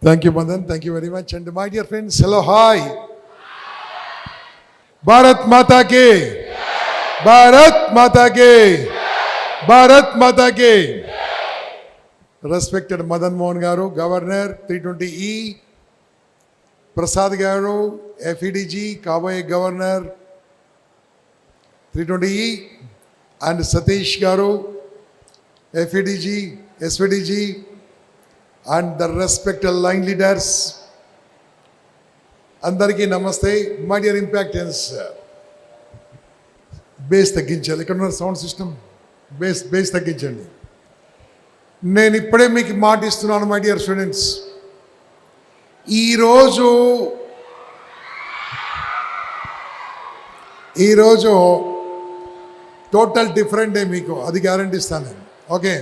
Thank you, Madan. Thank you very much. And my dear friends, hello, hi. Bharat Mata ki. Bharat Mata ki. Bharat Mata ki. Respected Madan Mohan Garu, Governor, 320E. Prasad Garu, FEDG, Kaboye Governor, 320E. And Satish Garu, FEDG, SVDG. And the respected line leaders, అందరికీ నమస్తే. My dear ఇంపాక్టెన్స్, base తగ్గించాలి. ఇక్కడ ఉన్న sound system base తగ్గించండి. నేను ఇప్పుడే మీకు మాట ఇస్తున్నాను మై డియర్ స్టూడెంట్స్. ఈరోజు టోటల్ డిఫరెంట్ డే మీకు, అది గ్యారంటీ ఇస్తాను నేను. Okay,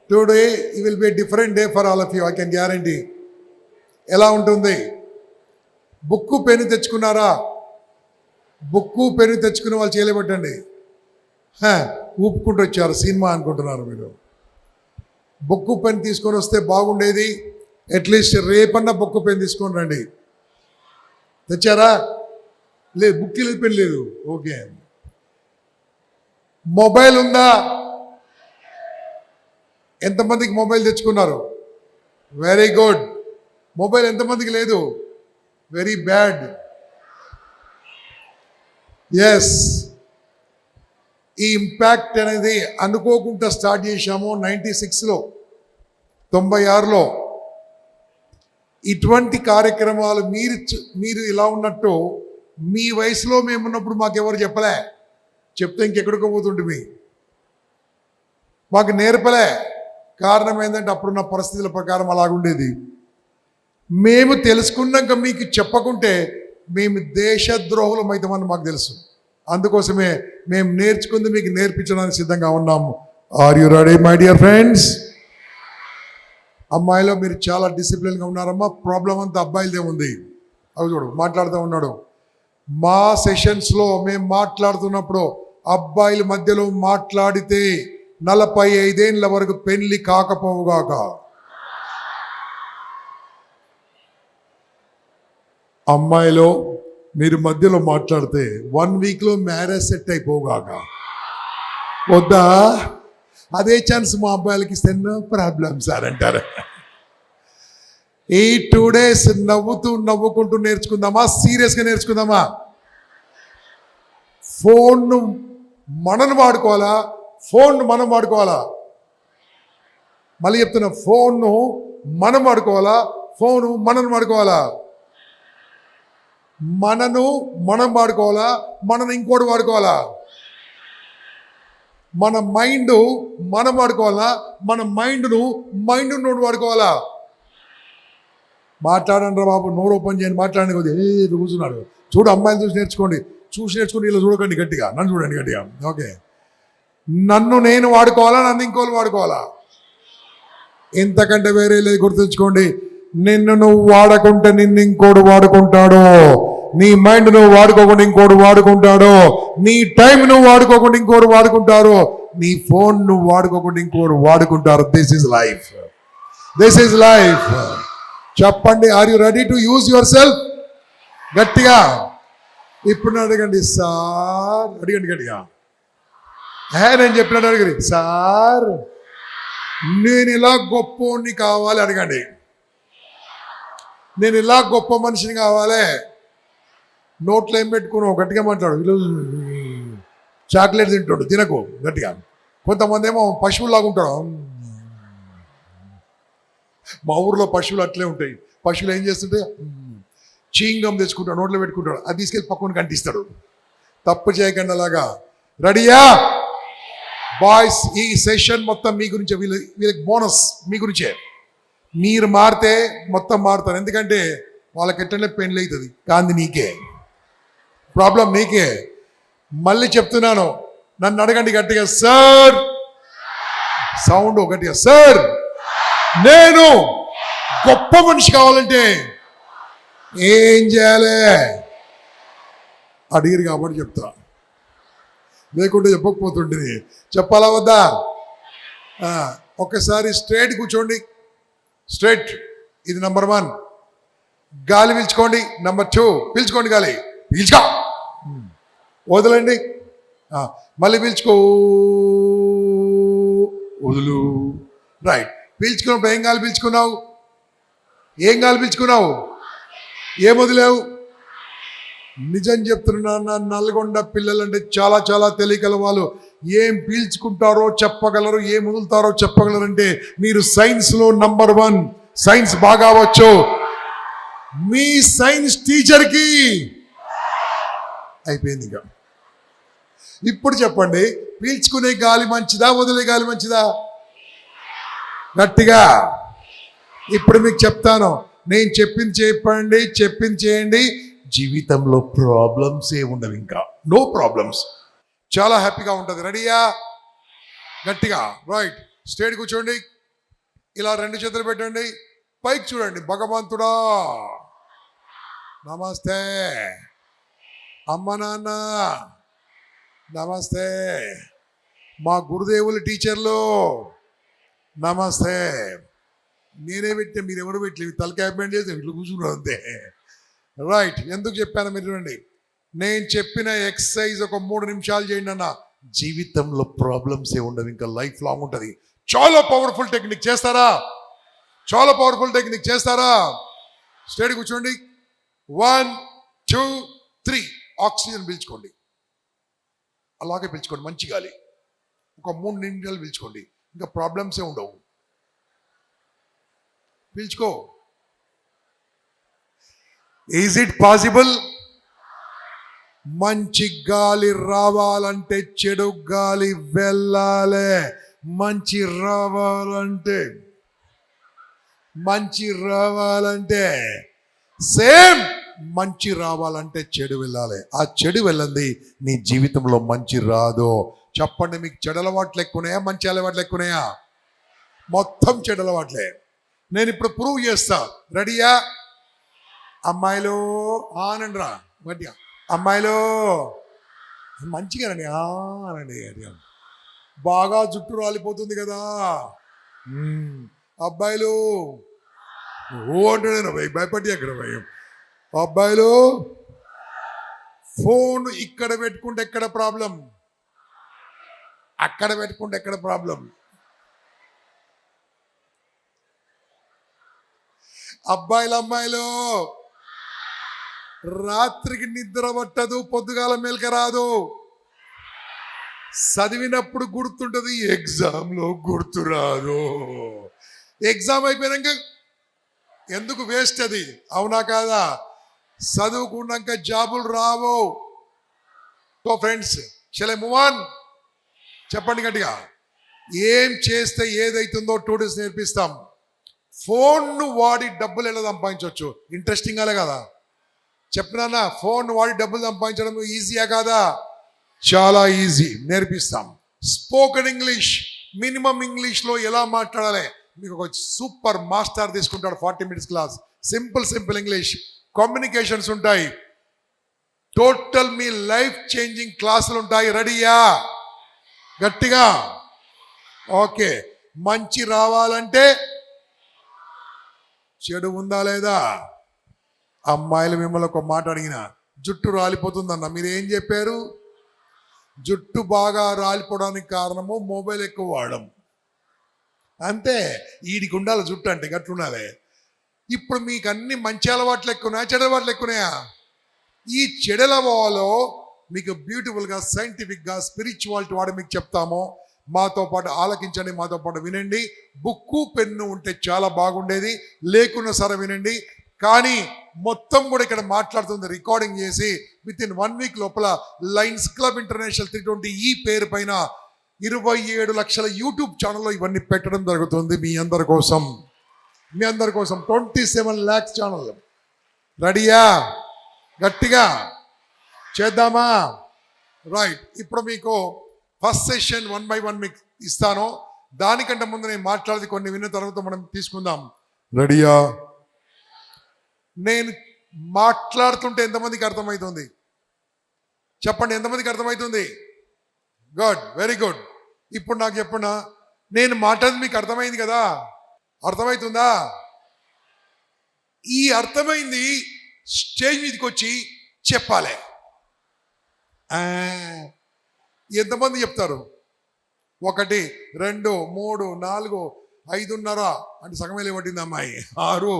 today it will be different day for all of you, I can guarantee. ఎలా ఉంటుంది? బుక్కు పెన్ను తెచ్చుకున్నారా? బుక్కు పెన్ను తెచ్చుకున్న వాళ్ళు చేయలేబట్టండి. ఊపుకుంటూ వచ్చారు, సినిమా అనుకుంటున్నారు మీరు. బుక్కు పెన్ తీసుకొని వస్తే బాగుండేది. అట్లీస్ట్ రేపన్నా బుక్కు పెన్ తీసుకొని రండి. తెచ్చారా? లేదు, బుక్ లేదు, పెన్ లేదు. ఓకే. మొబైల్ ఉందా? ఎంతమందికి మొబైల్ తెచ్చుకున్నారు? Very good. మొబైల్ ఎంతమందికి లేదు? Very bad. ఎస్, ఈ ఇంపాక్ట్ అనేది అనుకోకుండా స్టార్ట్ చేశాము 96లో, 96లో. ఇటువంటి కార్యక్రమాలు మీరు ఇలా ఉన్నట్టు మీ వయసులో మేమున్నప్పుడు మాకెవరు చెప్పలే. చెప్తే ఇంకెక్కడికో పోతుంటే మాకు నేర్పలే. కారణం ఏంటంటే అప్పుడున్న పరిస్థితుల ప్రకారం అలాగుండేది. మేము తెలుసుకున్నాక మీకు చెప్పకుంటే మేము దేశద్రోహులం అవుతామని మాకు తెలుసు. అందుకోసమే మేము నేర్చుకుంది మీకు నేర్పించడానికి సిద్ధంగా ఉన్నాము. Are you ready my dear friends? అమ్మాయిలో మీరు చాలా డిసిప్లిన్గా ఉన్నారమ్మా. ప్రాబ్లం అంతా అబ్బాయిలదే ఉంది. అవి చూడు, మాట్లాడుతూ ఉన్నాడు. మా సెషన్స్లో మేము మాట్లాడుతున్నప్పుడు అబ్బాయిల మధ్యలో మాట్లాడితే 45 ఏళ్ళ వరకు పెళ్లి కాకపోవుగాక. అమ్మాయిలో మీరు మధ్యలో మాట్లాడితే 1 వీక్లో మ్యారేజ్ సెట్ అయిపోగాక. వద్దా? అదే ఛాన్స్ మా అబ్బాయిలకి ఇస్తే నో ప్రాబ్లం సార్ అంటారు. ఈ 2 days నవ్వుకుంటూ నేర్చుకుందామా? సీరియస్గా నేర్చుకుందామా? ఫోన్ను మనను వాడుకోవాలా? ఫోన్ను మనం వాడుకోవాలా? మళ్ళీ చెప్తున్నా, ఫోన్ను మనం వాడుకోవాలా? ఫోను మనను వాడుకోవాలా? మనం వాడుకోవాలా? మనను ఇంకోటి వాడుకోవాలా? మన మైండ్ మనం వాడుకోవాలా? మన మైండ్ వాడుకోవాలా? మాట్లాడండి రా బాబు, నోరు ఓపెన్ చేయండి, మాట్లాడండి. కొద్దిగా కూర్చున్నాడు. చూడు, అమ్మాయిని చూసి నేర్చుకోండి ఇలా చూడకండి, గట్టిగా నన్ను చూడండి గట్టిగా. ఓకే, నన్ను నేను వాడుకోవాలా? నన్ను ఇంకోళ్ళు వాడుకోవాలా? ఇంతకంటే వేరే లేదు. గుర్తుంచుకోండి, నిన్ను నువ్వు వాడకుంటే నిన్ను ఇంకోడు వాడుకుంటాడు. నీ మైండ్ నువ్వు వాడుకోకుండా ఇంకోడు వాడుకుంటాడు. నీ టైం నువ్వు వాడుకోకుండా ఇంకోడు వాడుకుంటారు. నీ ఫోన్ నువ్వు వాడుకోకుండా ఇంకోడు వాడుకుంటారు. This is life. This is life. చెప్పండి, are you ready to use your self? గట్టిగా ఇప్పుడు అడగండి సార్, అడగండి గట్టిగా. నేను చెప్పినట్టు అడగండి సార్, నేను ఇలా గొప్పోని కావాలి అడగండి. నేను ఇలా గొప్ప మనిషిని కావాలి. నోట్లో ఏం పెట్టుకున్నావు? గట్టిగా మాట్లాడు. చాక్లెట్ తింటాడు, తినకు గట్టిగా. కొంతమంది ఏమో పశువులాగా ఉంటాడు. మా ఊర్లో పశువులు అట్లే ఉంటాయి. పశువులు ఏం చేస్తుంటాయి? చీంగం తెచ్చుకుంటాడు, నోట్లో పెట్టుకుంటాడు, అది తీసుకెళ్ళి పక్కన కంటిస్తాడు. తప్పు చేయకండి అలాగా. రెడీయా బాయ్స్? ఈ సెషన్ మొత్తం మీ గురించే. వీళ్ళకి బోనస్ మీ గురించే. మీరు మారితే మొత్తం మారుతారు. ఎందుకంటే వాళ్ళకి ఎట్లనే పెళ్ళి అవుతుంది, కానీ నీకే ప్రాబ్లం, నీకే. మళ్ళీ చెప్తున్నాను, నన్ను అడగండి గట్టిగా. సార్, సౌండ్ గట్టిగా. సార్, నేను గొప్ప మనిషి కావాలంటే ఏం చేయాలి? అడిగిరు కాబట్టి చెప్తా, లేకుంటే చెప్పకపోతుంటుంది. చెప్పాలా వద్దా? ఒక్కసారి స్ట్రైట్ కూర్చోండి. స్ట్రైట్. ఇది నంబర్ 1. గాలి పీల్చుకోండి. నంబర్ 2, పీల్చుకోండి గాలి. పీల్చుకో, వదలండి. మళ్ళీ పీల్చుకో, వదులు. రైట్. పీల్చుకున్నప్పుడు ఏం గాలి పీల్చుకున్నావు? ఏం గాలి పీల్చుకున్నావు? ఏం వదిలేవు? నిజం చెప్తున్నా, నల్గొండ పిల్లలంటే చాలా చాలా తెలియగల వాళ్ళు. ఏం పీల్చుకుంటారో చెప్పగలరు, ఏం వదులుతారో చెప్పగలరు. అంటే మీరు సైన్స్లో నంబర్ 1. సైన్స్ బాగా వచ్చు. మీ సైన్స్ టీచర్కి అయిపోయింది. ఇక ఇప్పుడు చెప్పండి, పీల్చుకునే గాలి మంచిదా, వదిలే గాలి మంచిదా? గట్టిగా. ఇప్పుడు మీకు చెప్తాను, నేను చెప్పింది చెప్పండి, చెప్పింది చేయండి. జీవితంలో ప్రాబ్లమ్స్ ఏ ఉండవు, ఇంకా నో ప్రాబ్లమ్స్. చాలా హ్యాపీగా ఉంటుంది. రెడీయా? గట్టిగా. రైట్. స్ట్రైట్ కూర్చోండి. ఇలా 2 చేతులు పెట్టండి. పైకి చూడండి. భగవంతుడా నమస్తే, అమ్మ నాన్న నమస్తే, మా గురుదేవులు టీచర్లు నమస్తే. నేనే పెట్టా, మీరు ఎవరు పెట్టలేదు. తలకాయ బెండ్ చేసి ఇట్లా కూర్చున్నారు అంతే. రైట్. ఎందుకు చెప్పాను మీరు చూడండి. నేను చెప్పిన ఎక్సర్సైజ్ ఒక 3 నిమిషాలు చేయండి అన్న. జీవితంలో ప్రాబ్లమ్స్ ఏ ఉండవు, ఇంకా లైఫ్ లాంగ్ ఉంటుంది. చాలా పవర్ఫుల్ టెక్నిక్. చేస్తారా? చాలా పవర్ఫుల్ టెక్నిక్. చేస్తారా? స్ట్రైట్ కూర్చోండి. 1 2 3. ఆక్సిజన్ పీల్చుకోండి. అలాగే పీల్చుకోండి. మంచి గాలి. ఒక 3 నిమిషాలు పీల్చుకోండి. ఇంకా ప్రాబ్లమ్స్ ఏ ఉండవు. పీల్చుకో. Is it possible? మంచి గాలి రావాలంటే చెడు గాలి వెళ్ళాలి. మంచి రావాలంటే సేమ్ మంచి రావాలంటే చెడు వెళ్ళాలి. ఆ చెడు వెళ్ళండి, నీ జీవితంలో మంచి రాదు. చెప్పండి, మీకు చెడు అలవాట్లు ఎక్కువనాయా, మంచి అలవాట్లు ఎక్కువనాయా? మొత్తం చెడు అలవాట్లే. నేను ఇప్పుడు ప్రూవ్ చేస్తా. రెడీయా? అమ్మాయిలు ఆనండి రా గట్టిగా. అమ్మాయిలు మంచిగా రండి. అనండి. బాగా జుట్టు రాలిపోతుంది కదా. అబ్బాయిలు ఓ అంటాడు భయపడి అక్కడ భయం. అబ్బాయిలు ఫోన్ ఇక్కడ పెట్టుకుంటే ఎక్కడ ప్రాబ్లం, అక్కడ పెట్టుకుంటే ఎక్కడ ప్రాబ్లం. అమ్మాయిలు రాత్రికి నిద్ర పట్టదు, పొద్దుగాల మేల్క రాదు. చదివినప్పుడు గుర్తుంటది, ఎగ్జామ్లో గుర్తు రాదు. ఎగ్జామ్ అయిపోయాక ఎందుకు వేస్ట్ అది, అవునా కాదా? చదువుకున్నాక జాబులు రావు. So friends, shall I move on? చెప్పండి గట్టిగా. ఏం చేస్తే ఏదైతుందో 2 days నేర్పిస్తాం. ఫోన్ను వాడి డబ్బులు ఎలా సంపాదించవచ్చు? ఇంట్రెస్టింగ్ అలే కదా చెప్పినా. ఫోన్ వాడి డబ్బులు సంపాదించడం ఈజీయా కాదా? చాలా ఈజీ. నేర్పిస్తాం. స్పోకెన్ ఇంగ్లీష్, మినిమం ఇంగ్లీష్లో ఎలా మాట్లాడాలి మీకు ఒక సూపర్ మాస్టర్ తీసుకుంటాడు. 40 minutes class. Simple English communications ఉంటాయి. టోటల్ మీ లైఫ్ చేంజింగ్ క్లాసులు ఉంటాయి. రెడీయా? గట్టిగా. ఓకే. మంచి రావాలంటే చెడు ఉందా లేదా? అమ్మాయిలు మిమ్మల్ని ఒక మాట అడిగిన, జుట్టు రాలిపోతుందన్న, మీరు ఏం చెప్పారు? జుట్టు బాగా రాలిపోవడానికి కారణము మొబైల్ ఎక్కువ వాడడం. అంతే. వీడికి ఉండాలి జుట్టు అంటే గట్లుండాలి. ఇప్పుడు మీకు అన్ని మంచి అలవాట్లు ఎక్కువన్నాయా, చెడు అలవాట్లు ఎక్కువన్నాయా? ఈ చెడలవాలో మీకు బ్యూటిఫుల్గా, సైంటిఫిక్గా, స్పిరిచువాలిటీ వాడు మీకు చెప్తాము. మాతో పాటు ఆలకించండి, మాతో పాటు వినండి. బుక్కు పెన్ను ఉంటే చాలా బాగుండేది, లేకున్నా సరే వినండి. కానీ మొత్తం కూడా ఇక్కడ మాట్లాడుతుంది రికార్డింగ్ చేసి విత్ ఇన్ 1 week లోపల లయన్స్ క్లబ్ ఇంటర్నేషనల్ 320 ఈ పేరు పైన 27 లక్షల యూట్యూబ్ ఛానల్లో ఇవన్నీ పెట్టడం జరుగుతుంది మీ అందరి కోసం. 27 lakhs ఛానల్. రెడీయా? గట్టిగా చేద్దామా? రైట్. ఇప్పుడు మీకు ఫస్ట్ సెషన్ 1 by 1 మీకు ఇస్తాను. దానికంటే ముందు నేను మాట్లాడేది కొన్ని విన్న తర్వాత మనం తీసుకుందాం. రెడీయా? నేను మాట్లాడుతుంటే ఎంతమందికి అర్థమవుతుంది? చెప్పండి, ఎంతమందికి అర్థమవుతుంది? Good, very good. ఇప్పుడు నాకు చెప్పండి, నేను మాట్లాడేది మీకు అర్థమైంది కదా? అర్థమవుతుందా? ఈ అర్థమైంది స్టేజ్ మీదకి వచ్చి చెప్పాలి. ఎంతమంది చెప్తారు? 1 2 3 4 5:30 అంటే సగమే లేవట్టింది అమ్మాయి. 6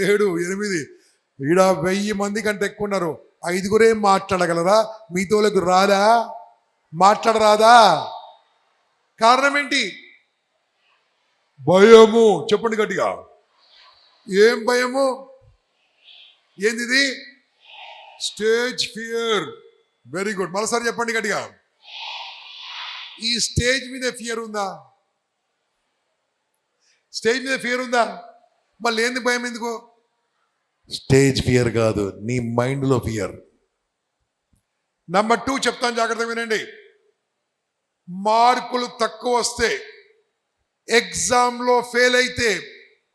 7 8 ఈడ 1000 మంది కంటే ఎక్కువ ఉన్నారు. 5గురే మాట్లాడగలరా? మీతోలకు రాదా? మాట్లాడరాదా? కారణం ఏంటి? భయము. చెప్పండి గట్టిగా. ఏం భయము? ఏంది? Stage fear. Very good. మరోసారి చెప్పండి గట్టిగా. ఈ స్టేజ్ మీద ఫియర్ ఉందా? స్టేజ్ మీద ఫియర్ ఉందా? మళ్ళీ ఏంది భయం? ఎందుకు? స్టేజ్ ఫియర్ కాదు, నీ మైండ్లో ఫియర్. నెంబర్ 2 చెప్తాను, జాగ్రత్తగా వినండి. మార్కులు తక్కువ వస్తే, ఎగ్జామ్లో ఫెయిల్ అయితే,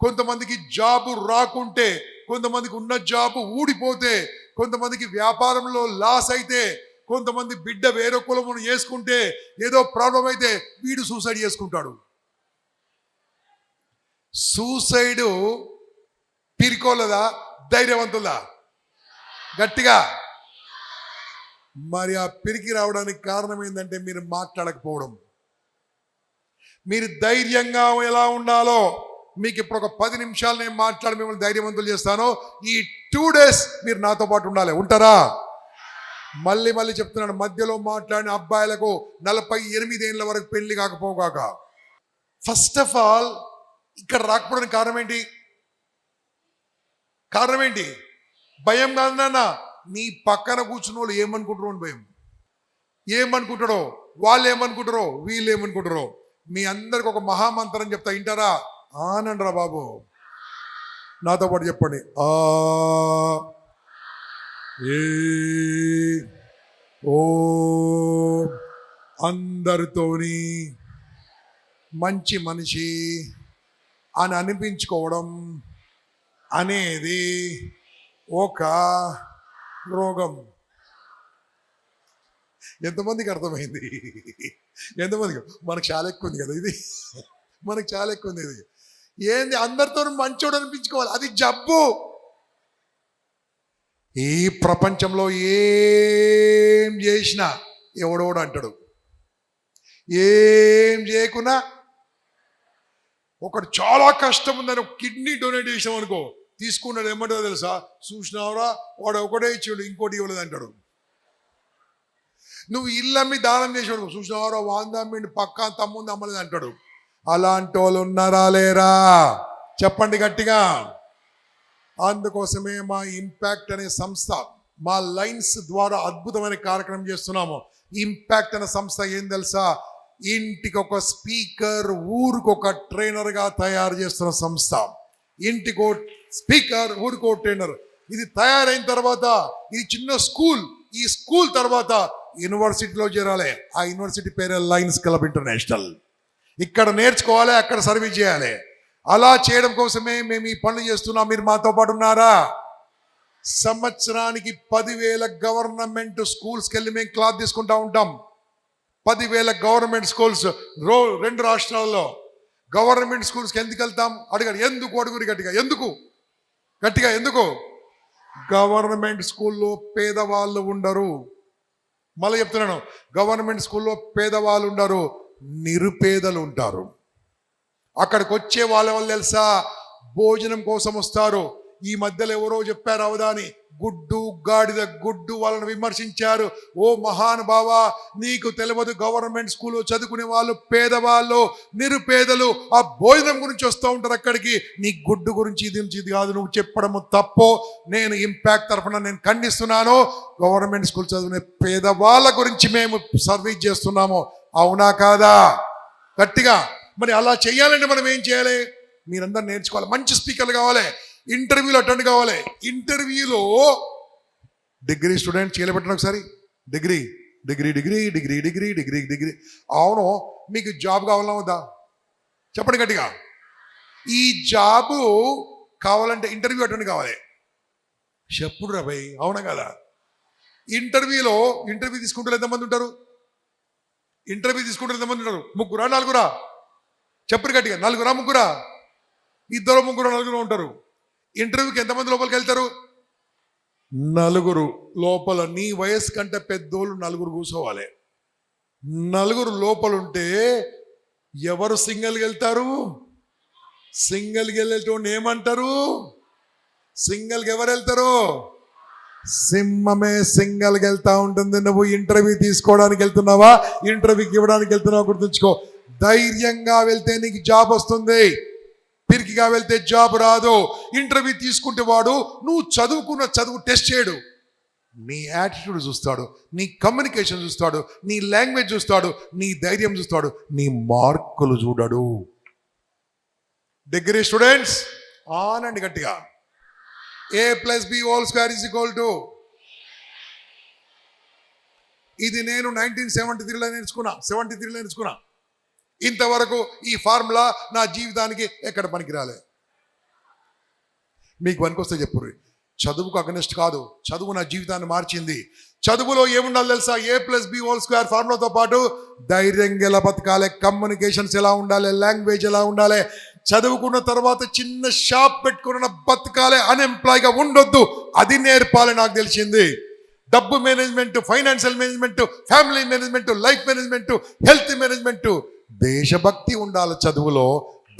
కొంతమందికి జాబు రాకుంటే, కొంతమందికి ఉన్న జాబు ఊడిపోతే, కొంతమందికి వ్యాపారంలో లాస్ అయితే, కొంతమంది బిడ్డ వేరే కులమును చేసుకుంటే, ఏదో ప్రాబ్లం అయితే వీడు సూసైడ్ చేసుకుంటాడు. సూసైడ్ పిరికోలదా ధైర్యవంతులా? గట్టిగా. మరి ఆ పిరికి రావడానికి కారణం ఏంటంటే మీరు మాట్లాడకపోవడం. మీరు ధైర్యంగా ఎలా ఉండాలో మీకు ఇప్పుడు ఒక 10 నిమిషాలు నేను మాట్లాడి మిమ్మల్ని ధైర్యవంతులు చేస్తాను. ఈ 2 days మీరు నాతో పాటు ఉండాలి. ఉంటారా? మళ్ళీ చెప్తున్నాను, మధ్యలో మాట్లాడిన అబ్బాయిలకు 48 ఏళ్ళ వరకు పెళ్లి కాకపోగాక. ఫస్ట్ ఆఫ్ ఆల్ ఇక్కడ రాకపోవడానికి కారణం ఏంటి? భయం కాదు నాన్న. నీ పక్కన కూర్చున్న వాళ్ళు ఏమనుకుంటారో అని భయం. ఏమనుకుంటారో, వాళ్ళు ఏమనుకుంటారో, వీళ్ళు ఏమనుకుంటారో. మీ అందరికి ఒక మహామంత్రం చెప్తా, వింటారా? ఆనండి రా బాబు, నాతో పాటు చెప్పండి. ఓ అందరితోని మంచి మనిషి అని అనిపించుకోవడం అనేది ఒక రోగం. ఎంతమందికి అర్థమైంది? ఎంతమందికి? మనకు చాలా ఎక్కువ ఉంది కదా ఇది. మనకు చాలా ఎక్కువ ఉంది ఇది. ఏంది? అందరితో మంచోడు అనిపించుకోవాలి, అది జబ్బు. ఈ ప్రపంచంలో ఏం చేసినా ఎవడోడు అంటాడు. ఏం చేయకున్నా, ఒకటి చాలా కష్టం ఉందని ఒక కిడ్నీ డొనేట్ చేసాం అనుకో, తీసుకున్నాడు ఏమంటారో తెలుసా? చూసినావురా, వాడు ఒకటే ఇచ్చాడు, ఇంకోటి ఇవ్వలేదు అంటాడు. నువ్వు ఇల్లు అమ్మి దానం చేసాడు, చూసినావురా, వాంద అమ్మిండి పక్కా తమ్ముంది అమ్మలేదు అంటాడు. అలాంటి వాళ్ళు ఉన్నారా లేరా? చెప్పండి గట్టిగా. అందుకోసమే మా ఇంపాక్ట్ అనే సంస్థ, మా లైన్స్ ద్వారా అద్భుతమైన కార్యక్రమం చేస్తున్నాము. ఇంపాక్ట్ అనే సంస్థ ఏం తెలుసా? ఇంటికి ఒక స్పీకర్, ఊరికొక ట్రైనర్గా తయారు చేస్తున్న సంస్థ. ఇంటికో స్పీకర్, ఊరికో ట్రైనర్. ఇది తయారైన తర్వాత ఇది చిన్న స్కూల్. ఈ స్కూల్ తర్వాత యూనివర్సిటీలో చేరాలి. ఆ యూనివర్సిటీ పేరే లయన్స్ క్లబ్ ఇంటర్నేషనల్. ఇక్కడ నేర్చుకోవాలి, అక్కడ సర్వీస్ చేయాలి. అలా చేయడం కోసమే మేము ఈ పనులు చేస్తున్నాం. మీరు మాతో పాటు ఉన్నారా? సంవత్సరానికి 10,000 గవర్నమెంట్ స్కూల్స్కి వెళ్ళి మేము క్లాస్ తీసుకుంటా ఉంటాం. 10,000 గవర్నమెంట్ స్కూల్స్ 2 రాష్ట్రాల్లో. గవర్నమెంట్ స్కూల్స్కి ఎందుకు వెళ్తాం? అడగండి. ఎందుకు? అడుగురి గట్టిగా. ఎందుకు? గట్టిగా ఎందుకు? గవర్నమెంట్ స్కూల్లో పేదవాళ్ళు ఉండరు. మళ్ళీ చెప్తున్నాను, గవర్నమెంట్ స్కూల్లో పేదవాళ్ళు ఉండరు, నిరుపేదలు ఉంటారు. అక్కడికి వచ్చే వాళ్ళ తెలుసా? భోజనం కోసం వస్తారు. ఈ మధ్యలో ఎవరో చెప్పారు అవదాని, గుడ్డు గాడిద గుడ్డు వాళ్ళని విమర్శించారు. ఓ మహానుభావ, నీకు తెలియదు, గవర్నమెంట్ స్కూల్లో చదువుకునే వాళ్ళు పేదవాళ్ళు, నిరుపేదలు ఆ భోజనం గురించి వస్తూ ఉంటారు అక్కడికి. నీ గుడ్డు గురించి ఇది కాదు నువ్వు చెప్పడము తప్పు. నేను ఇంపాక్ట్ తరఫున నేను ఖండిస్తున్నాను. గవర్నమెంట్ స్కూల్ చదువుకునే పేదవాళ్ళ గురించి మేము సర్వీస్ చేస్తున్నాము. అవునా కాదా? గట్టిగా. మరి అలా చేయాలంటే మనం ఏం చేయాలి? మీరందరూ నేర్చుకోవాలి. మంచి స్పీకర్లు కావాలి, ఇంటర్వ్యూలో అటెండ్ కావాలి. ఇంటర్వ్యూలో డిగ్రీ స్టూడెంట్ చేయలేబెట్టండి ఒకసారి. Degree degree degree degree degree degree degree. అవును, మీకు జాబ్ కావాలా వద్దా? చెప్పండి గట్టిగా. ఈ జాబు కావాలంటే ఇంటర్వ్యూ అటెండ్ కావాలి. చెప్పుడు రా భయ్, అవునా కదా? ఇంటర్వ్యూ తీసుకుంటారు ఎంతమంది ఉంటారు? ఇంటర్వ్యూ తీసుకుంటారు ఎంతమంది ఉంటారు? 3 4? చెప్పరు గట్టిగా. 4 3? 2 3 4 ఉంటారు. ఇంటర్వ్యూకి ఎంతమంది లోపలికి వెళ్తారు? నలుగురు. లోపల నీ వయసు కంటే పెద్దోళ్ళు నలుగురు కూర్చోవాలి. నలుగురు లోపలుంటే ఎవరు సింగిల్కి వెళ్తారు? సింగిల్కి వెళ్ళేటోడిని ఏమంటారు? సింగిల్కి ఎవరు వెళ్తారు? సింహమే సింగిల్కి వెళ్తా ఉంటుంది. నువ్వు ఇంటర్వ్యూ తీసుకోవడానికి వెళ్తున్నావా, ఇంటర్వ్యూకి ఇవ్వడానికి వెళ్తున్నావా? గుర్తుంచుకో. ధైర్యంగా వెళ్తే నీకు జాబ్ వస్తుంది, పిరికిగా వెళ్తే జాబ్ రాదు. ఇంటర్వ్యూ తీసుకుంటే వాడు నువ్వు చదువుకున్న చదువు టెస్ట్ చేయడు, నీ యాటిట్యూడ్ చూస్తాడు, నీ కమ్యూనికేషన్ చూస్తాడు, నీ లాంగ్వేజ్ చూస్తాడు, నీ ధైర్యం చూస్తాడు, నీ మార్కులు చూడడు. డిగ్రీ స్టూడెంట్స్ ఆనండి గట్టిగా. A+B² ఇది నేను 1973లో నేర్చుకున్నా. ఇంతవరకు ఈ ఫార్ములా నా జీవితానికి ఎక్కడ పనికిరాలే. మీకు పనికొస్తే చెప్పుర్రి. చదువుకు అగనెస్ట్ కాదు, చదువు నా జీవితాన్ని మార్చింది. చదువులో ఏముండాలి తెలుసా? A+B² ఫార్ములాతో పాటు ధైర్యంగా ఎలా బతకాలి, కమ్యూనికేషన్స్ ఎలా ఉండాలి, లాంగ్వేజ్ ఎలా ఉండాలి. చదువుకున్న తర్వాత చిన్న షాప్ పెట్టుకున్న బతకాలి, అన్ఎంప్లాయ్గా ఉండొద్దు, అది నేర్పాలి. నాకు తెలిసింది డబ్బు management, financial management, family management, life management, health management. దేశభక్తి ఉండాలి చదువులో,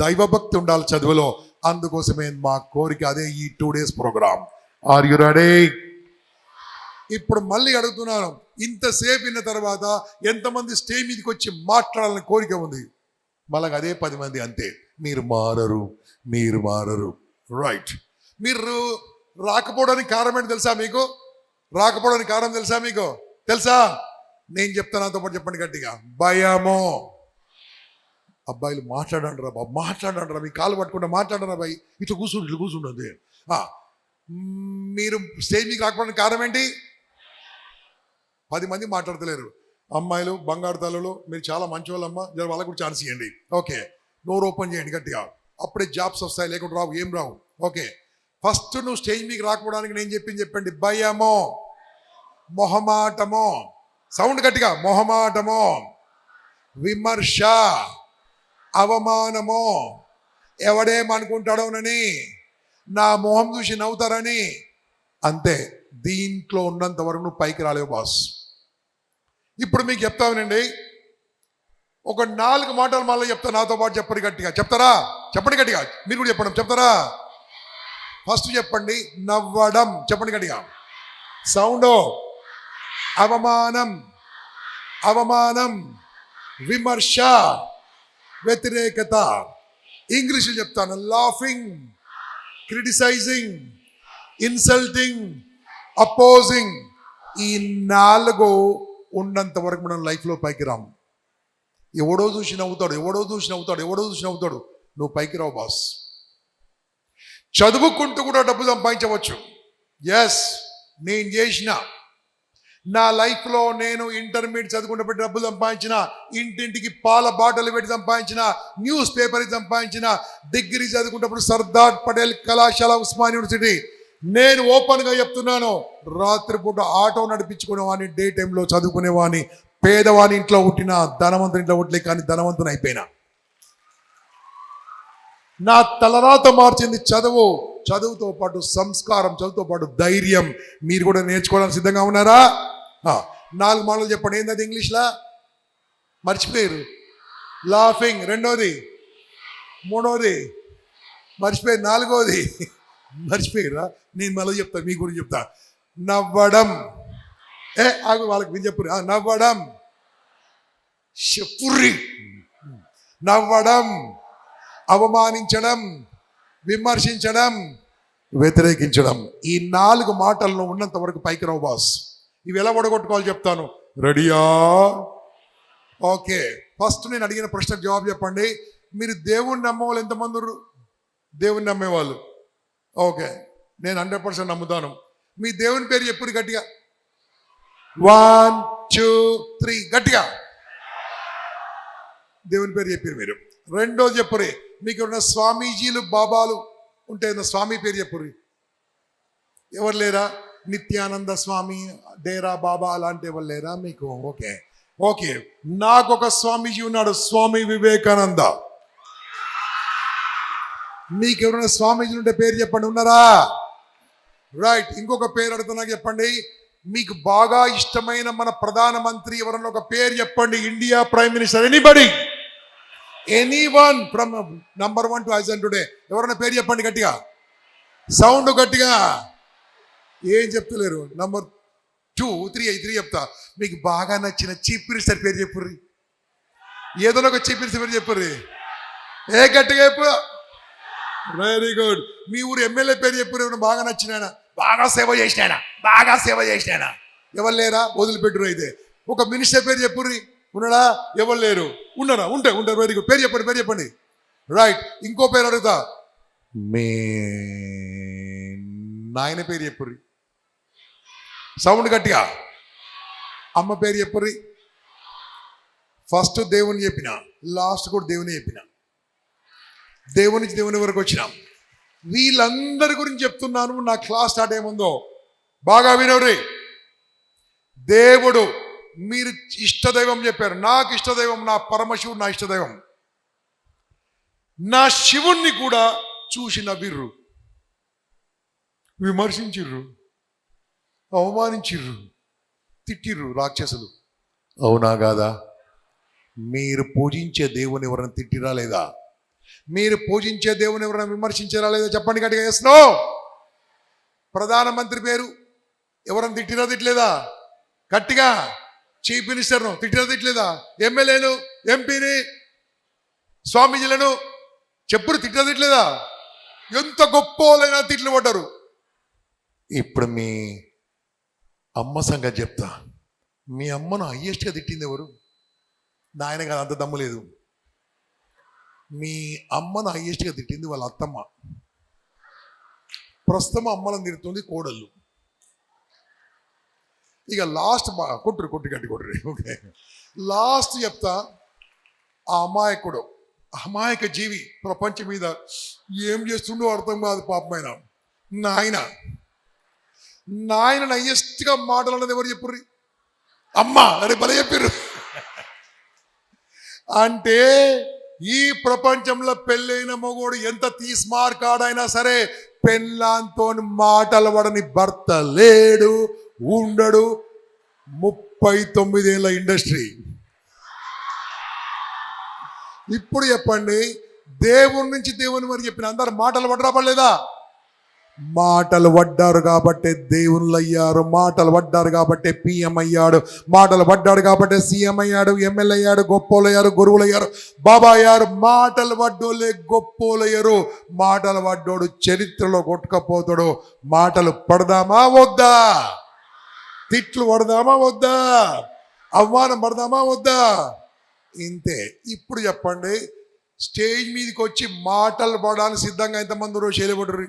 దైవభక్తి ఉండాలి చదువులో. అందుకోసమే మా కోరిక అదే ఈ 2 days programme. Are you ready? ఇప్పుడు మళ్ళీ అడుగుతున్నాను, ఇంతసేపు విన్న తర్వాత ఎంతమంది స్టేజ్ మీదకి వచ్చి మాట్లాడాలని కోరిక ఉంది? మళ్ళీ అదే 10 మంది అంతే. మీరు మారరు. రైట్. మీరు రాకపోవడానికి కారణం ఏంటి తెలుసా మీకు? రాకపోవడానికి కారణం తెలుసా మీకు? తెలుసా? నేను చెప్తాను, నాతో పాటు చెప్పండి గట్టిగా. భయము. అబ్బాయిలు మాట్లాడండి రా బాబు, మాట్లాడండి రా, మీ కాలు పట్టుకుంటే మాట్లాడరా బాయ్, ఇట్లా కూర్చుండదు. మీరు స్టేజ్ మీకు రాకపోవడానికి కారణం ఏంటి? 10 మంది మాట్లాడతలేరు. అమ్మాయిలు, బంగారు తల్లులు, మీరు చాలా మంచి వాళ్ళమ్మా, జర వాళ్ళకు కూడా ఛాన్స్ ఇవ్వండి. ఓకే, నోరు ఓపెన్ చేయండి గట్టిగా. అప్పుడే జాబ్స్ వస్తాయి, లేకుండా రావు. ఏం రావు. ఓకే, ఫస్ట్ నువ్వు స్టేజ్ మీకు రాకపోవడానికి నేను చెప్పండి. భయమో, మొహమాటమో, సౌండ్ గట్టిగా, మొహమాటమో, విమర్శ, అవమానమో, ఎవడేమనుకుంటాడోనని, నా మొహం చూసి నవ్వుతారని. అంతే. దీంట్లో ఉన్నంత వరకు నువ్వు పైకి రాలేవు బాస్. ఇప్పుడు మీకు చెప్తానండి, ఒక 4 మాటలు మళ్ళీ చెప్తా, నాతో పాటు చెప్పండి గట్టిగా. చెప్తారా? చెప్పండి గట్టిగా. మీరు కూడా చెప్పండి. చెప్తారా? ఫస్ట్ చెప్పండి, నవ్వడం. చెప్పండి గట్టిగా. సౌండ్. అవమానం, విమర్శ, వ్యతిరేకత. ఇంగ్లీష్లో చెప్తాను, లాఫింగ్, క్రిటిసైజింగ్, ఇన్సల్టింగ్, అపోజింగ్. ఈ 4 ఉన్నంత వరకు మనం లైఫ్లో పైకి రాము. ఎవడో చూసి నవ్వుతాడు. నువ్వు పైకి రావు బాస్. చదువుకుంటూ కూడా డబ్బు సంపాదించవచ్చు. ఎస్, నేను చేసిన. నా లైఫ్లో నేను ఇంటర్మీడియట్ చదువుకుంటూ పెట్టి డబ్బులు సంపాదించిన, ఇంటింటికి పాల బాటలు పెట్టి సంపాదించిన, న్యూస్ పేపర్కి సంపాదించిన, డిగ్రీ చదువుకుంటప్పుడు సర్దార్ పటేల్ కళాశాల, ఉస్మానియా యూనివర్సిటీ. నేను ఓపెన్గా చెప్తున్నాను, రాత్రిపూట ఆటో నడిపించుకునేవాడిని, డే టైంలో చదువుకునేవాడిని. పేదవాని ఇంట్లో పుట్టిన, ధనవంతుని ఇంట్లో పుట్టలే, కానీ ధనవంతుని అయిపోయినా. నా తలరాత మార్చింది చదువు. చదువుతో పాటు సంస్కారం, చదువుతో పాటు ధైర్యం. మీరు కూడా నేర్చుకోవడానికి సిద్ధంగా ఉన్నారా? 4 మాటలు చెప్పండి. ఏంటది ఇంగ్లీష్లా? మర్చిపోయారు. లాఫింగ్ రెండోది, మూడోది మర్చిపోయారు, 4వది మర్చిపోయారా? నేను మళ్ళీ చెప్తా, మీ గురించి చెప్తా. నవ్వడం. ఆగు, వాళ్ళకి మీరు చెప్పు. నవ్వడం, నవ్వడం, అవమానించడం, విమర్శించడం, వ్యతిరేకించడం. ఈ 4 మాటలను ఉన్నంత వరకు పైకి రావు బాస్. ఇవి ఎలా ఒడగొట్టుకోవాలి చెప్తాను. రెడీయా? ఓకే, ఫస్ట్ నేను అడిగిన ప్రశ్నకు జవాబు చెప్పండి. మీరు దేవుణ్ణి నమ్మవాళ్ళు ఎంతమంది? దేవుణ్ణి నమ్మేవాళ్ళు. ఓకే, నేను 100% నమ్ముతాను. మీ దేవుని పేరు చెప్పుడు గట్టిగా. 1 2 3 గట్టిగా దేవుని పేరు చెప్పారు మీరు. రెండోది చెప్పురి, మీకు ఉన్న స్వామీజీలు, బాబాలు ఉంటే స్వామి పేరు చెప్పురి. ఎవరు లేరా? నిత్యానంద స్వామి, డేరా బాబా అలాంటి ఎవరు లేరా మీకు? ఓకే, నాకు ఒక స్వామీజీ ఉన్నాడు, స్వామి వివేకానంద. మీకు ఎవరైనా స్వామీజీలు ఉంటే పేరు చెప్పండి, ఉన్నారా? రైట్. ఇంకొక పేరు అడుగుతున్నా, చెప్పండి. మీకు బాగా ఇష్టమైన మన ప్రధానమంత్రి ఎవరన్నా ఒక పేరు చెప్పండి. India prime minister, anyone from number 1 to as on today, ఎవరన్నా పేరు చెప్పండి గట్టిగా, సౌండ్ గట్టిగా. ఏం చెప్తలేరు? నంబర్ 2, 3 చెప్తా. మీకు బాగా నచ్చిన చీఫ్ మినిస్టర్ పేరు చెప్పుర్రి. ఏదైనా ఒక చీఫ్ మినిస్టర్ పేరు చెప్పుర్రి. ఏ గట్టిగా చెప్పు. Very good. మీ ఊరు ఎమ్మెల్యే పేరు చెప్పుర్రి. బాగా నచ్చినాయన, బాగా సేవ చేసినాయన. ఎవరు లేరా? వదిలిపెట్టురు. అయితే ఒక మినిస్టర్ పేరు చెప్పుర్రి. ఉన్నాడా? ఎవరు లేరు. ఉన్నారా? ఉంటారు. Very good. పేరు చెప్పండి. రైట్. ఇంకో పేరు అడుగుతా. మీ నాయన పేరు చెప్పుర్రి. సౌండ్ గట్టిగా. అమ్మ పేరు చెప్పుర్రి. ఫస్ట్ దేవుని చెప్పిన, లాస్ట్ కూడా దేవుని చెప్పిన. దేవుని నుంచి దేవుని వరకు వచ్చినాం. వీళ్ళందరి గురించి చెప్తున్నాను. నా క్లాస్ స్టార్ట్ ఏముందో బాగా వినోరి. దేవుడు మీరు ఇష్టదైవం చెప్పారు. నాకు ఇష్టదైవం నా పరమశివుడు, నా ఇష్టదైవం. నా శివుణ్ణి కూడా చూసి నవ్విర్రు, విమర్శించిర్రు, అవమానించిర్రు, తిట్టిర్రు రాక్షసులు. అవునా కాదా? మీరు పూజించే దేవుని ఎవరైనా తిట్టిరా లేదా? మీరు పూజించే దేవుని ఎవరైనా విమర్శించారా లేదా? చెప్పండి గట్టిగా. Yes no? ప్రధానమంత్రి పేరు ఎవరైనా తిట్టలేదా? గట్టిగా. చీఫ్ మినిస్టర్ను తిట్టలేదా? ఎమ్మెల్యేను, ఎంపీని, స్వామీజీలను చెప్పురు తిట్టలేదా? ఎంత గొప్పలైనా తిట్లు పడ్డారు. ఇప్పుడు మీ అమ్మ సంగతి చెప్తా. మీ అమ్మను హయ్యెస్ట్గా తిట్టింది ఎవరు? నాయన కాదు, అంత దమ్ము లేదు. మీ అమ్మను హయ్యెస్ట్గా తిట్టింది వాళ్ళ అత్తమ్మ. ప్రస్తుతం అమ్మలను తిడుతుంది కోడళ్ళు. ఇక లాస్ట్ కొట్టురు. ఓకే, లాస్ట్ చెప్తా. ఆ అమాయక జీవి ప్రపంచం మీద ఏం చేస్తుండో అర్థం కాదు పాపమైన నాయన హయ్యెస్ట్గా మాటలు అన్నది ఎవరు చెప్పుర్రి? అమ్మ. అరే భలే చెప్పారు. అంటే ఈ ప్రపంచంలో పెళ్ళైన మొగోడు ఎంత తీస్మార్కాడైనా సరే పెళ్ళాంతో మాటలు పడని భర్త లేడు, ఉండడు. 39 ఏళ్ళ ఇండస్ట్రీ. ఇప్పుడు చెప్పండి, దేవుని నుంచి దేవుని మరి చెప్పిన అందరు మాటలు పడరా పడలేదా? మాటలు పడ్డారు కాబట్టే దేవుళ్ళు అయ్యారు. మాటలు పడ్డారు కాబట్టే పిఎం అయ్యాడు. మాటలు పడ్డాడు కాబట్టే సీఎం అయ్యాడు, ఎమ్మెల్యే అయ్యాడు, గొప్పోలయ్యారు, గురువులు అయ్యారు, బాబా అయ్యారు. మాటలు పడ్డోళ్ళే గొప్పోలయ్యారు. మాటలు పడ్డోడు చరిత్రలో కొట్టుకపోతాడు. మాటలు పడదామా వద్దా? తిట్లు పడదామా వద్దా? అవమానం పడదామా వద్దా? ఇంతే. ఇప్పుడు చెప్పండి, స్టేజ్ మీదకి వచ్చి మాటలు పడడానికి సిద్ధంగా ఎంతమంది రోజు చేయలేబడ్డరు?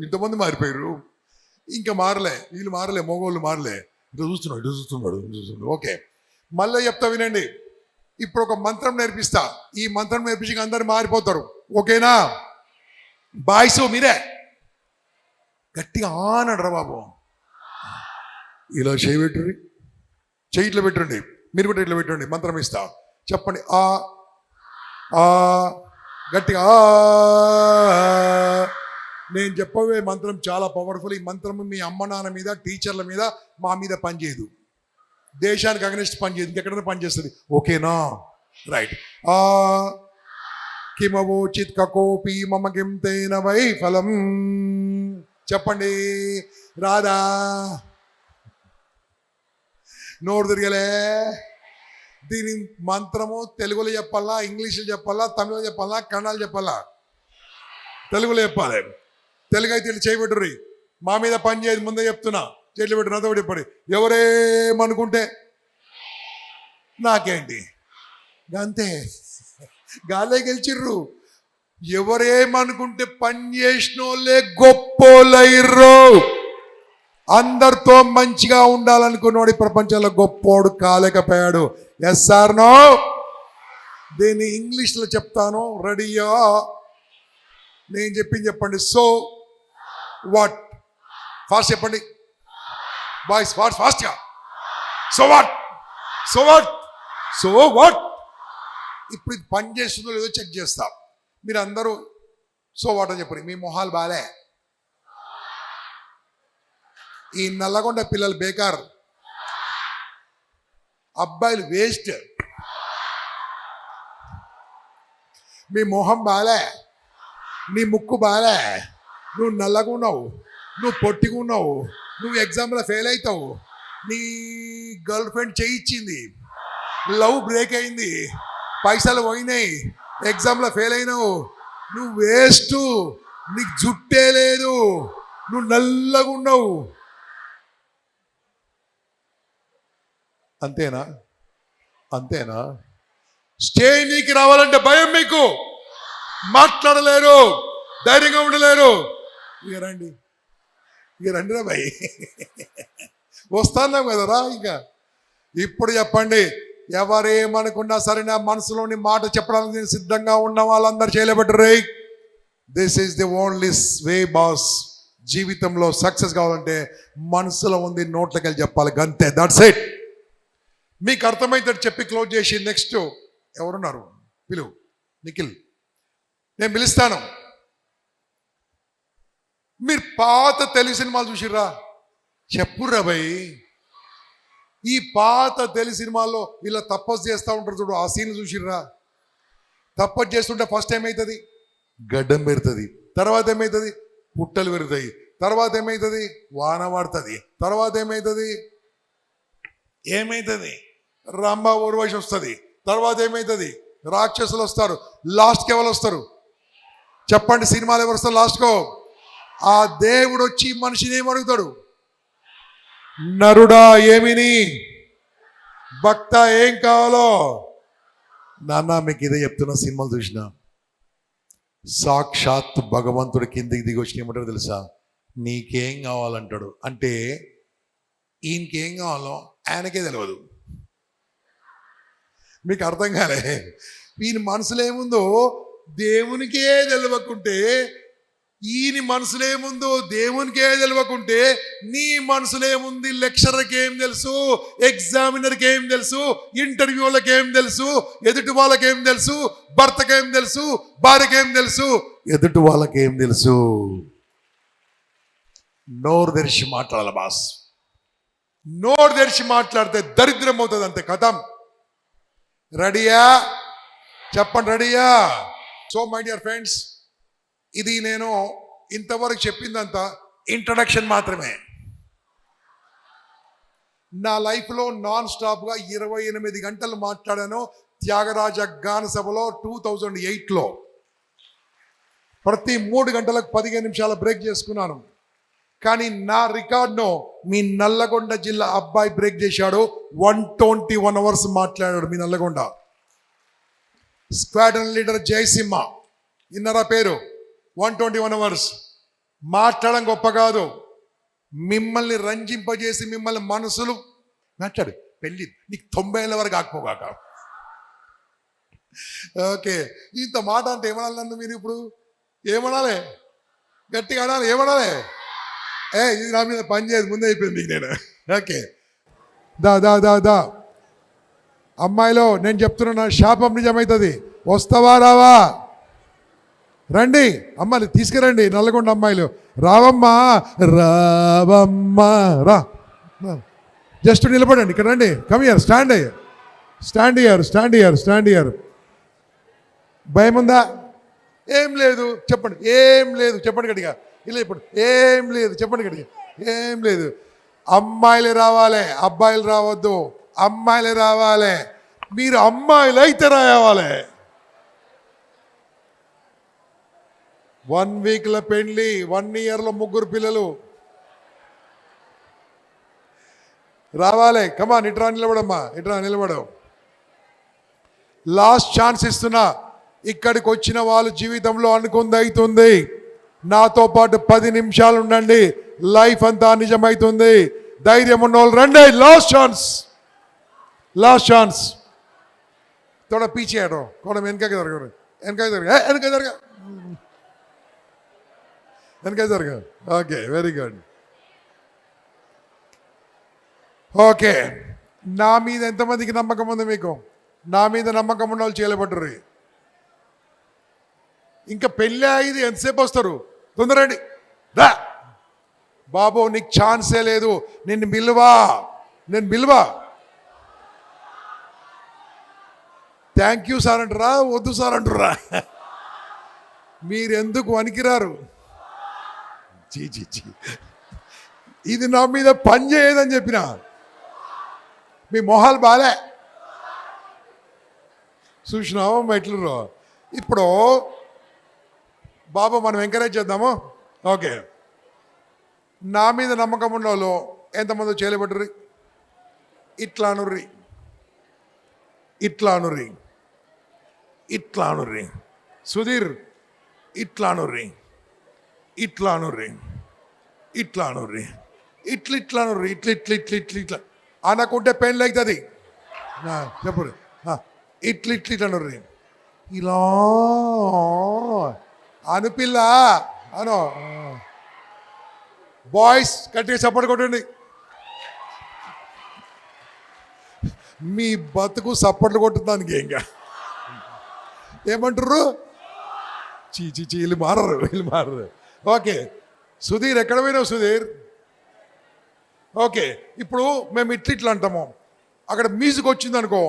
ఇంతమంది మారిపోయారు. ఇంకా మారలే, వీళ్ళు మారలే, మగవాళ్ళు మారలే. ఇటు చూస్తున్నాడు. ఓకే, మళ్ళీ చెప్తా వినండి. ఇప్పుడు ఒక మంత్రం నేర్పిస్తా. ఈ మంత్రం నేర్పించి అందరు మారిపోతారు. ఓకేనా? బాయ్స్ మీరే గట్టిగా ఆనడరా బాబు. ఇలా చేయబెట్టుర్రి, చెయ్యి ఇట్లా పెట్టండి. మీరు కూడా ఇట్లా పెట్టండి. మంత్రం ఇస్తా, చెప్పండి. గట్టిగా. నేను చెప్పబోయే మంత్రం చాలా పవర్ఫుల్. ఈ మంత్రం మీ అమ్మ నాన్న మీద, టీచర్ల మీద, మా మీద పనిచేయదు. దేశానికి అగనిస్ట్ పనిచేయదు, ఇంకెక్కడైనా పనిచేస్తుంది. ఓకేనా? రైట్. కిమవోచిత్ కకోపి మమ కిం తేన వై ఫలం. చెప్పండి. రాదా? నోరు తిరగలే. దీని మంత్రము తెలుగులో చెప్పాలా, ఇంగ్లీష్లో చెప్పాలా, తమిళలో చెప్పాలా, కన్నడలో చెప్పాలా? తెలుగులో చెప్పాలి. తెలుగు అయితే చేయబెట్టుర్రి. మా మీద పని చేయదు, ముందే చెప్తున్నా. చేతులు పెట్టు, నాతో చెప్పండి. ఎవరేమనుకుంటే నాకేంటి, అంతే. గాలే గెలిచిర్రు. ఎవరేమనుకుంటే పని చేసిన వాళ్ళే గొప్పోళ్ళయ్యర్రు. అందరితో మంచిగా ఉండాలనుకున్నాడు ఈ ప్రపంచంలో గొప్పోడు కాలేకపోయాడు. Yes are no? దీన్ని ఇంగ్లీష్లో చెప్తాను, రెడీయా? నేను చెప్పింది చెప్పండి. So what? ఫాస్ట్ చెప్పండి బాయ్స్, ఫాస్ట్గా. So what? ఇప్పుడు ఇది పని చేస్తుందో లేదో చెక్ చేస్తా. మీరు అందరూ సో వాట్ అని చెప్పరు. మీ మొహాలు బాలే, ఈ నల్లగొండ పిల్లలు బేకార్, అబ్బాయిలు వేస్ట్, మీ మొహం బాలే, నీ ముక్కు బాలే, నువ్వు నల్లగా ఉన్నావు, నువ్వు పొట్టిగా ఉన్నావు, నువ్వు ఎగ్జామ్లో ఫెయిల్ అవుతావు, నీ గర్ల్ ఫ్రెండ్ చేయించింది, లవ్ బ్రేక్ అయింది, పైసలు పోయినాయి, ఎగ్జామ్లో ఫెయిల్ అయినావు, నువ్వు వేస్ట్, నీకు జుట్టే లేదు, నువ్వు నల్లగా ఉన్నావు. అంతేనా? అంతేనా? స్టేజీకి రావాలంటే భయం, మీకు మాట్లాడలేరు, ధైర్యంగా ఉండలేరు. ఇక రండి, ఇక రండిరా భయ్, వస్తాన్నాం కదరా. ఇంకా ఇప్పుడు చెప్పండి, ఎవరేమనుకున్నా సరే నా మనసులోని మాట చెప్పడానికి నేను సిద్ధంగా ఉన్న వాళ్ళందరూ చేయలేబెట్టరు. This is the only way boss. జీవితంలో సక్సెస్ కావాలంటే మనసులో ఉంది, నోట్లకి వెళ్ళి చెప్పాలి, గంతే, దట్స్ ఇట్. మీకు అర్థమైతే చెప్పి క్లోజ్ చేసి నెక్స్ట్ ఎవరున్నారు పిలువు. నిఖిల్, నేను పిలుస్తాను. మీరు పాత తెలుగు సినిమాలు చూసిర్రా? చెప్పుర్రా భయ్. ఈ పాత తెలుగు సినిమాల్లో ఇలా తపస్సు చేస్తూ ఉంటారు చూడు, ఆ సీన్ చూసిర్రా? తపస్సు చేస్తుంటే ఫస్ట్ ఏమవుతుంది? గడ్డం పెడుతుంది, తర్వాత ఏమవుతుంది? పుట్టలు పెరుగుతాయి, తర్వాత ఏమవుతుంది? వాన పడుతుంది, తర్వాత ఏమవుతుంది? రంభ ఊర్వశి వస్తుంది, తర్వాత ఏమవుతుంది? రాక్షసులు వస్తారు, లాస్ట్కి ఎవరు వస్తారు చెప్పండి? సినిమాలు ఎవరు వస్తారు లాస్ట్కో? ఆ దేవుడు వచ్చి మనిషిని ఏమడుగుతాడు? నరుడా ఏమిని, భక్త ఏం కావాలో? నాన్న మీకు ఇదే చెప్తున్నా, సినిమాలు చూసిన సాక్షాత్ భగవంతుడి కిందికి దిగి వచ్చి ఏమంటారు తెలుసా? నీకేం కావాలంటాడు. అంటే ఈయనకేం కావాలో ఆయనకే తెలియదు. మీకు అర్థం కాలే? ఈయన మనసులో ఏముందో దేవునికే తెలియకుంటే, ఈయన మనసులో ఏముందో దేవునికే తెలియకుంటే, నీ మనసులో ఏముంది లెక్చరర్కి ఏం తెలుసు, ఎగ్జామినర్కి ఏం తెలుసు, ఇంటర్వ్యూలకు ఏం తెలుసు, ఎదుటి వాళ్ళకేం తెలుసు, భర్తకేం తెలుసు, భార్యకేం తెలుసు, ఎదుటి వాళ్ళకేం తెలుసు? నోరు తెరిచి మాట్లాడాలి బాస్. నోరు తెరిచి మాట్లాడితే దరిద్రం అవుతుంది, అంతే, కథం. రెడీయా? చెప్పండి, రెడీయా? సో మై డియర్ ఫ్రెండ్స్, ఇది నేను ఇంతవరకు చెప్పిందంతా ఇంట్రడక్షన్ మాత్రమే. నా లైఫ్లో నాన్ స్టాప్గా 28 గంటలు మాట్లాడాను త్యాగరాజ గాన సభలో 2008లో. ప్రతి 3 గంటలకు 15 నిమిషాల బ్రేక్ చేసుకున్నాను. కానీ నా రికార్డును మీ నల్లగొండ జిల్లా అబ్బాయి బ్రేక్ చేశాడు. 121 అవర్స్ మాట్లాడాడు మీ నల్లగొండ. స్క్వాడ్రన్ లీడర్ జయసింహ, ఇన్నరా పేరు? 121 అవర్స్ మాట్లాడడం గొప్ప కాదు, మిమ్మల్ని రంజింపజేసి మిమ్మల్ని మనసులు మాట్లాడు. పెళ్ళి నీకు 90 ఏళ్ళ వరకు ఆకపోగాక. ఓకే, ఇంత మాట అంటే ఏమనాలి నన్ను మీరు? ఇప్పుడు ఏమనాలి? గట్టిగా అనాలి, ఏమనాలి? ఇది నా మీద పని చేయదు, ముందే అయిపోయింది నేను. ఓకే, దా దా దా దా అమ్మాయిలో నేను చెప్తున్నా, శాపం నిజమవుతుంది. వస్తావా రావా? రండి అమ్మాయిలు తీసుకురండి, నల్లగొండ అమ్మాయిలు. రావమ్మా, రావమ్మా, రా. జస్ట్ నిలబడండి, ఇక్కడ రండి. కమ్ హియర్, స్టాండ్ అయ్యారు, stand year, stand year, stand year. భయం ఉందా? ఏం లేదు చెప్పండి, ఏం లేదు చెప్పండి గట్టిగా. ఇలా ఇప్పుడు ఏం లేదు చెప్పండి గట్టిగా, ఏం లేదు. అమ్మాయిలు రావాలి, అబ్బాయిలు రావద్దు, అమ్మాయిలు రావాలి. మీరు అమ్మాయిలు అయితే రావాలి. 1 వీక్లో పెళ్ళి, 1 ఇయర్లో 3 పిల్లలు రావాలి. కమాన్, ఇట్రా నిలబడమ్మా, ఇట్రా నిలబడు. లాస్ట్ ఛాన్స్ ఇస్తున్నా. ఇక్కడికి వచ్చిన వాళ్ళు జీవితంలో అనుకుంది అవుతుంది. నాతో పాటు 10 నిమిషాలు ఉండండి, లైఫ్ అంతా నిజమవుతుంది. ధైర్యం ఉన్న వాళ్ళు రండి. Last chance, last chance. थोड़ा पीछे हटो, थोड़ा వెనక జరగ, వెనక జరగ, వెనక జరగ, వెనక జరగ. Okay, very good. ఓకే, నా మీద ఎంతమందికి నమ్మకం ఉంది మీకు? నా మీద నమ్మకం ఉన్న వాళ్ళు చేయలేబట్టరు. ఇంకా పెళ్ళి అయింది ఎంతసేపు వస్తారు? తొందరండి రా బాబు, నీకు ఛాన్సే లేదు. నేను బిల్వా థ్యాంక్ యూ సార్ అంటారా, వద్దు సార్ అంటారా? మీరెందుకు వణికిరారు? చీ ఇది నా మీద పని చేయదని చెప్పిన. మీ మొహాలు బాలే చూసినావు మెట్లు. ఇప్పుడు బాబు మనం ఎంకరేజ్ చేద్దాము. ఓకే, నా మీద నమ్మకం ఉన్న వాళ్ళు ఎంతమంది చేయలేబట్టుర్రి? ఇట్లా అనుర్రి, ఇట్లా అనుర్రి, ఇట్లా అనుర్రి. సుధీర్ ఇట్లా అనుర్రి, ఇట్లా అనుర్రి, ఇట్లా అనుర్రి, ఇట్లా అనుర్రి, ఇట్లా అనకుంటే పెళ్ళి అవుతుంది. చెప్పు ఇట్లా అనుర్రి. ఇలా అనుపిల్ల అను. బాయ్స్ గట్టిగా సపోర్ట్ కొట్టండి. మీ బతుకు సపోర్ట్లు కొట్టుదానికి ఇంకా ఏమంటారు? చీ వీళ్ళు మారరు. ఓకే సుధీర్, ఎక్కడ పోయినావు సుధీర్? ఓకే, ఇప్పుడు మేము ఇట్లా అంటాము. అక్కడ మ్యూజిక్ వచ్చింది అనుకో,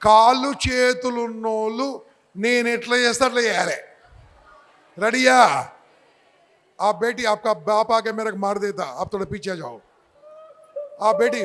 కాళ్ళు చేతులు ఉన్నోళ్ళు నేను ఎట్లా చేస్తే అట్లా చేయాలి. రెడీయా? आप बेटी आपका बाप आके मेरे को मार देता, आप थोड़ा पीछे जाओ. आप बेटी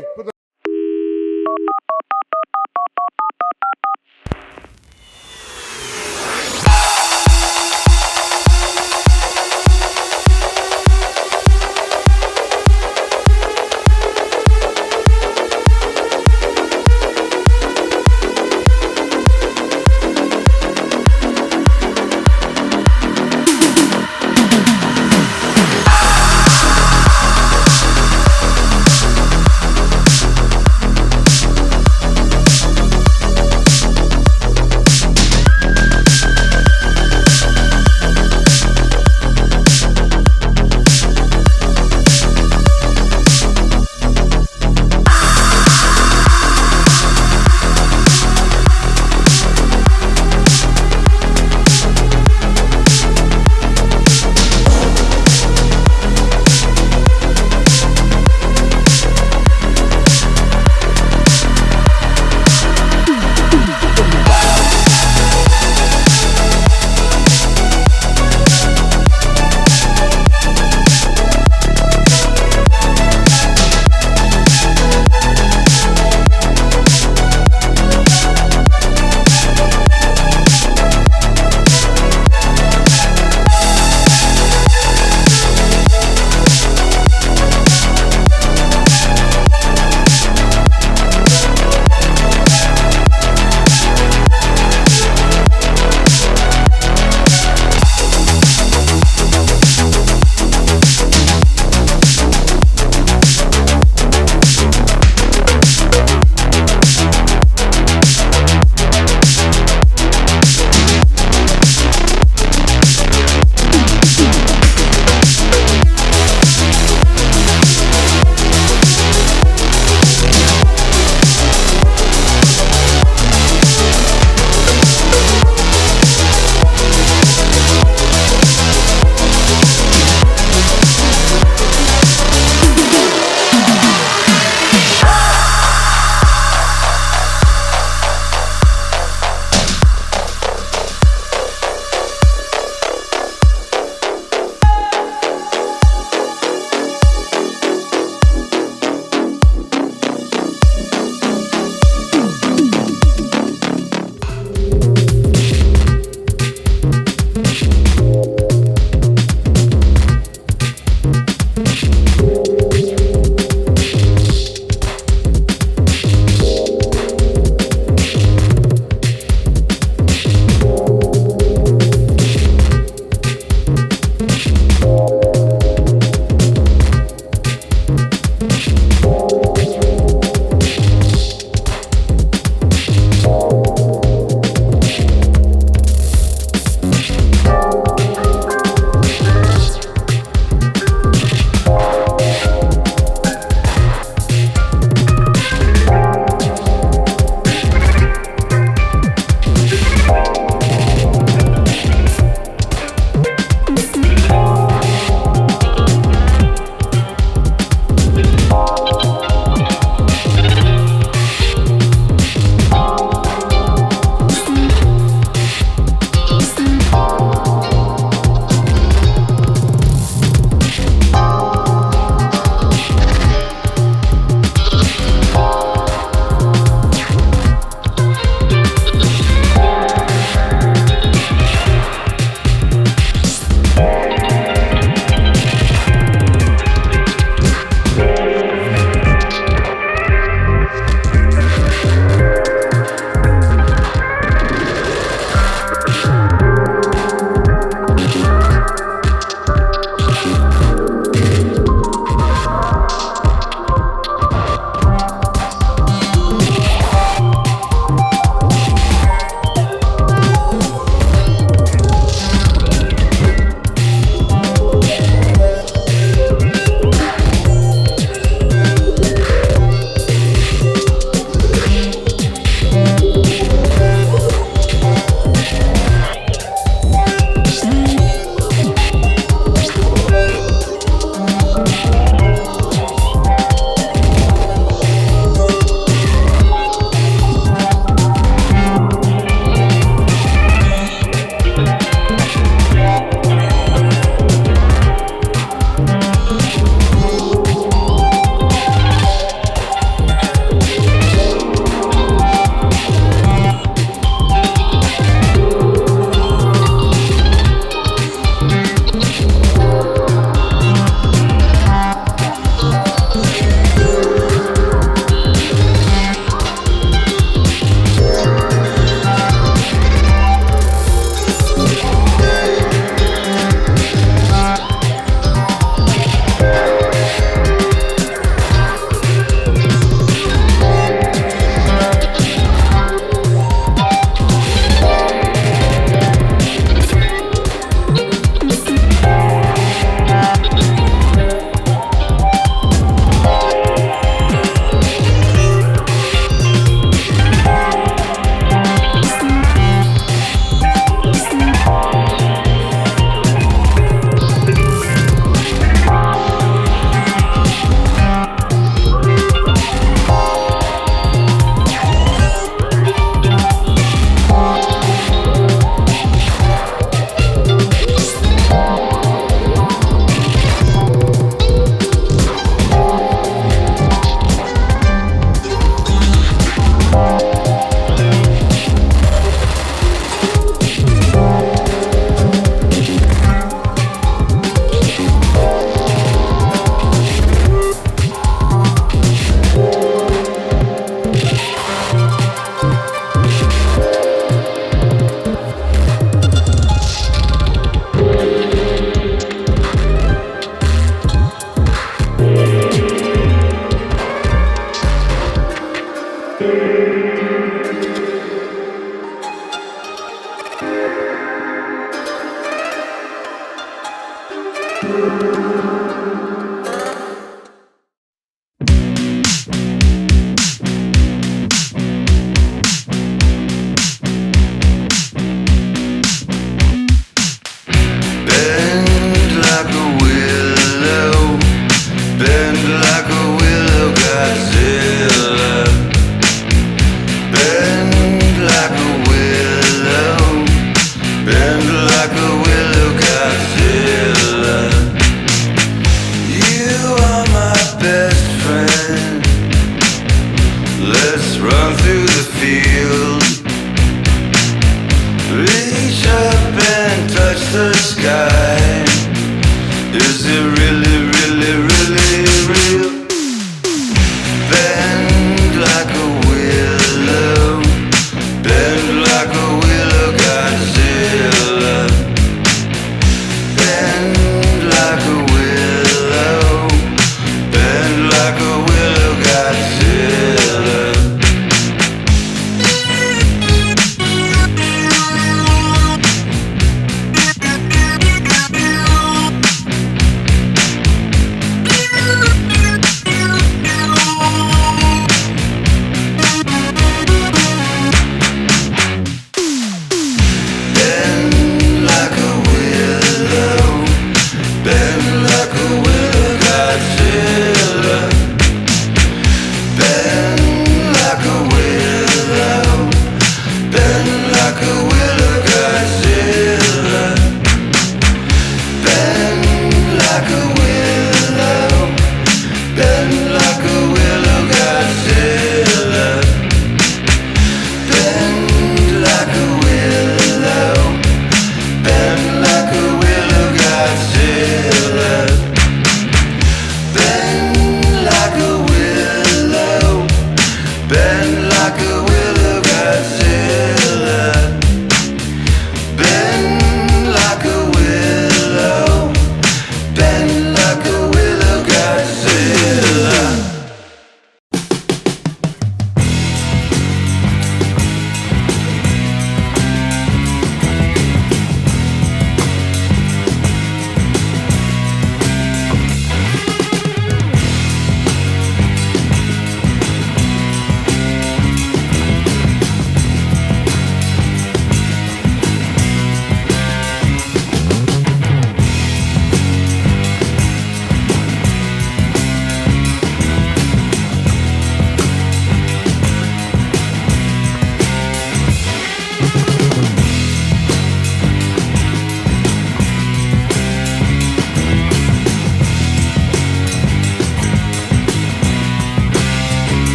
Bend like a willow Godzilla. Bend like a willow. Bend like a willow Godzilla.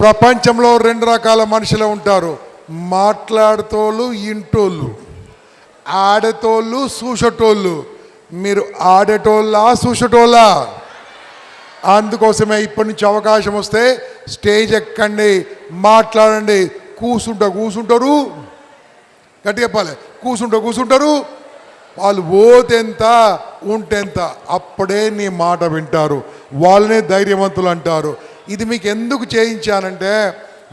ప్రపంచంలో రెండు రకాల మనుషులు ఉంటారు. మాట్లాడతోళ్ళు, ఇంటోళ్ళు. ఆడేటోళ్ళు, చూసేటోళ్ళు. మీరు ఆడేటోళ్ళా, చూసేటోళ్ళా? అందుకోసమే ఇప్పటి నుంచి అవకాశం వస్తే స్టేజ్ ఎక్కండి, మాట్లాడండి. కూర్చుంటారు, గట్టి చెప్పాలి, కూర్చుంటారు. వాళ్ళు ఓతెంత ఉంటెంత, అప్పుడే నీ మాట వింటారు, వాళ్ళనే ధైర్యవంతులు అంటారు. ఇది మీకు ఎందుకు చేయించానంటే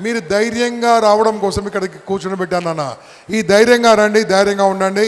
మీరు ధైర్యంగా రావడం కోసం ఇక్కడికి కూర్చొని పెట్టానన్న. ఈ ధైర్యంగా రండి, ధైర్యంగా ఉండండి.